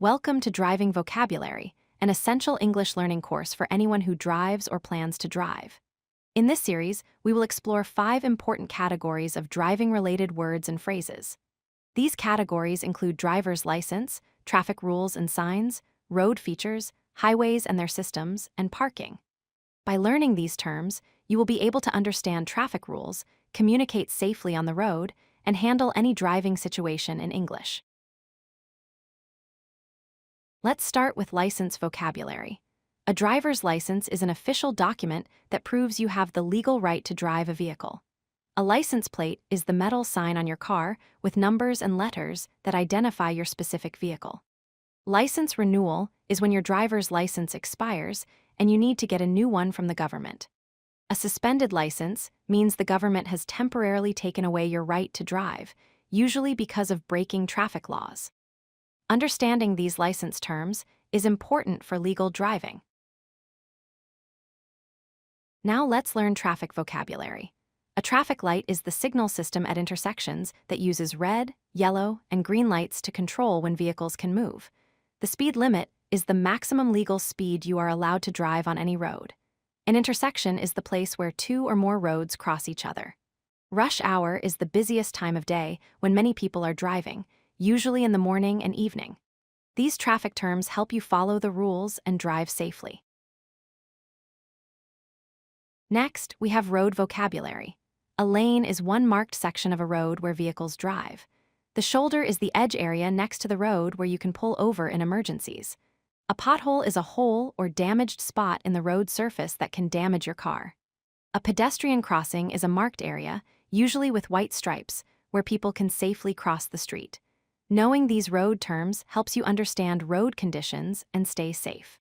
Welcome to Driving Vocabulary, an essential English learning course for anyone who drives or plans to drive. In this series, we will explore 5 important categories of driving-related words and phrases. These categories include driver's license, traffic rules and signs, road features, highways and their systems, and parking. By learning these terms, you will be able to understand traffic rules, communicate safely on the road, and handle any driving situation in English. Let's start with license vocabulary. A driver's license is an official document that proves you have the legal right to drive a vehicle. A license plate is the metal sign on your car with numbers and letters that identify your specific vehicle. License renewal is when your driver's license expires and you need to get a new one from the government. A suspended license means the government has temporarily taken away your right to drive, usually because of breaking traffic laws. Understanding these license terms is important for legal driving. Now let's learn traffic vocabulary. A traffic light is the signal system at intersections that uses red, yellow, and green lights to control when vehicles can move. The speed limit is the maximum legal speed you are allowed to drive on any road. An intersection is the place where 2 or more roads cross each other. Rush hour is the busiest time of day when many people are driving, usually in the morning and evening. These traffic terms help you follow the rules and drive safely. Next, we have road vocabulary. A lane is one marked section of a road where vehicles drive. The shoulder is the edge area next to the road where you can pull over in emergencies. A pothole is a hole or damaged spot in the road surface that can damage your car. A pedestrian crossing is a marked area, usually with white stripes, where people can safely cross the street. Knowing these road terms helps you understand road conditions and stay safe.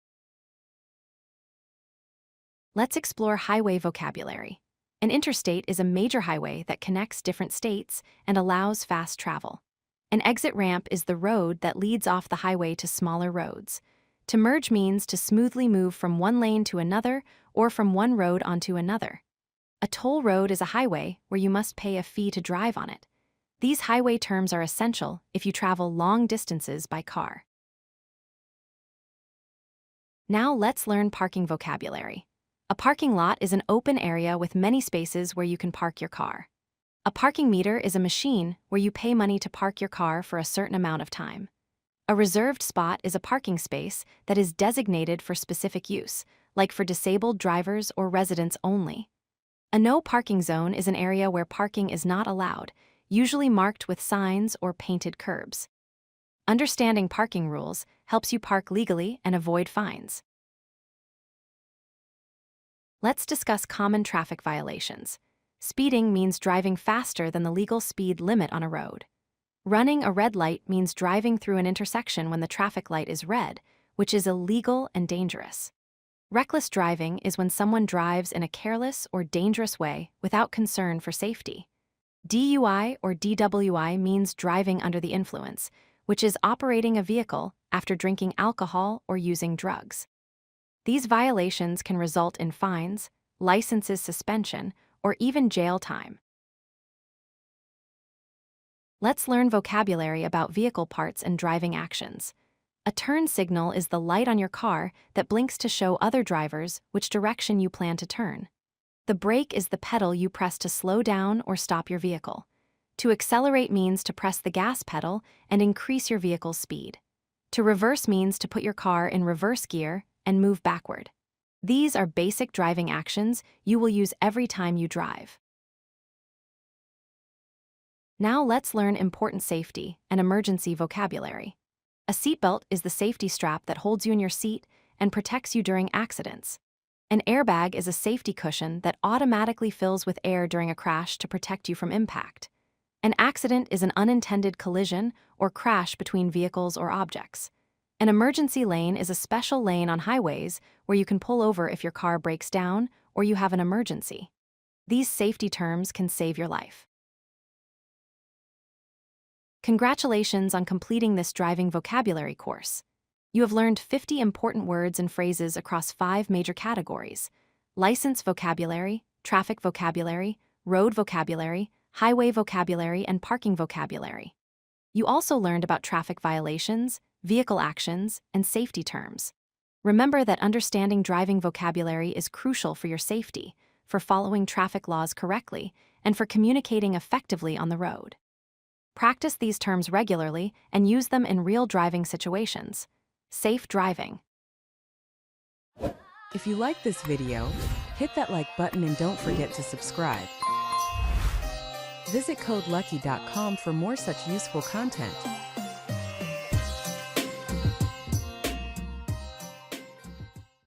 Let's explore highway vocabulary. An interstate is a major highway that connects different states and allows fast travel. An exit ramp is the road that leads off the highway to smaller roads. To merge means to smoothly move from one lane to another or from one road onto another. A toll road is a highway where you must pay a fee to drive on it. These highway terms are essential if you travel long distances by car. Now let's learn parking vocabulary. A parking lot is an open area with many spaces where you can park your car. A parking meter is a machine where you pay money to park your car for a certain amount of time. A reserved spot is a parking space that is designated for specific use, like for disabled drivers or residents only. A no parking zone is an area where parking is not allowed, usually marked with signs or painted curbs. Understanding parking rules helps you park legally and avoid fines. Let's discuss common traffic violations. Speeding means driving faster than the legal speed limit on a road. Running a red light means driving through an intersection when the traffic light is red, which is illegal and dangerous. Reckless driving is when someone drives in a careless or dangerous way without concern for safety. DUI or DWI means driving under the influence, which is operating a vehicle after drinking alcohol or using drugs. These violations can result in fines, licenses suspension, or even jail time. Let's learn vocabulary about vehicle parts and driving actions. A turn signal is the light on your car that blinks to show other drivers which direction you plan to turn. The brake is the pedal you press to slow down or stop your vehicle. To accelerate means to press the gas pedal and increase your vehicle's speed. To reverse means to put your car in reverse gear and move backward. These are basic driving actions you will use every time you drive. Now let's learn important safety and emergency vocabulary. A seatbelt is the safety strap that holds you in your seat and protects you during accidents. An airbag is a safety cushion that automatically fills with air during a crash to protect you from impact. An accident is an unintended collision or crash between vehicles or objects. An emergency lane is a special lane on highways where you can pull over if your car breaks down or you have an emergency. These safety terms can save your life. Congratulations on completing this driving vocabulary course. You have learned 50 important words and phrases across 5 major categories: license vocabulary, traffic vocabulary, road vocabulary, highway vocabulary, and parking vocabulary. You also learned about traffic violations, vehicle actions, and safety terms. Remember that understanding driving vocabulary is crucial for your safety, for following traffic laws correctly, and for communicating effectively on the road. Practice these terms regularly and use them in real driving situations. Safe driving. If you like this video, hit that like button and don't forget to subscribe. Visit codelucky.com for more such useful content.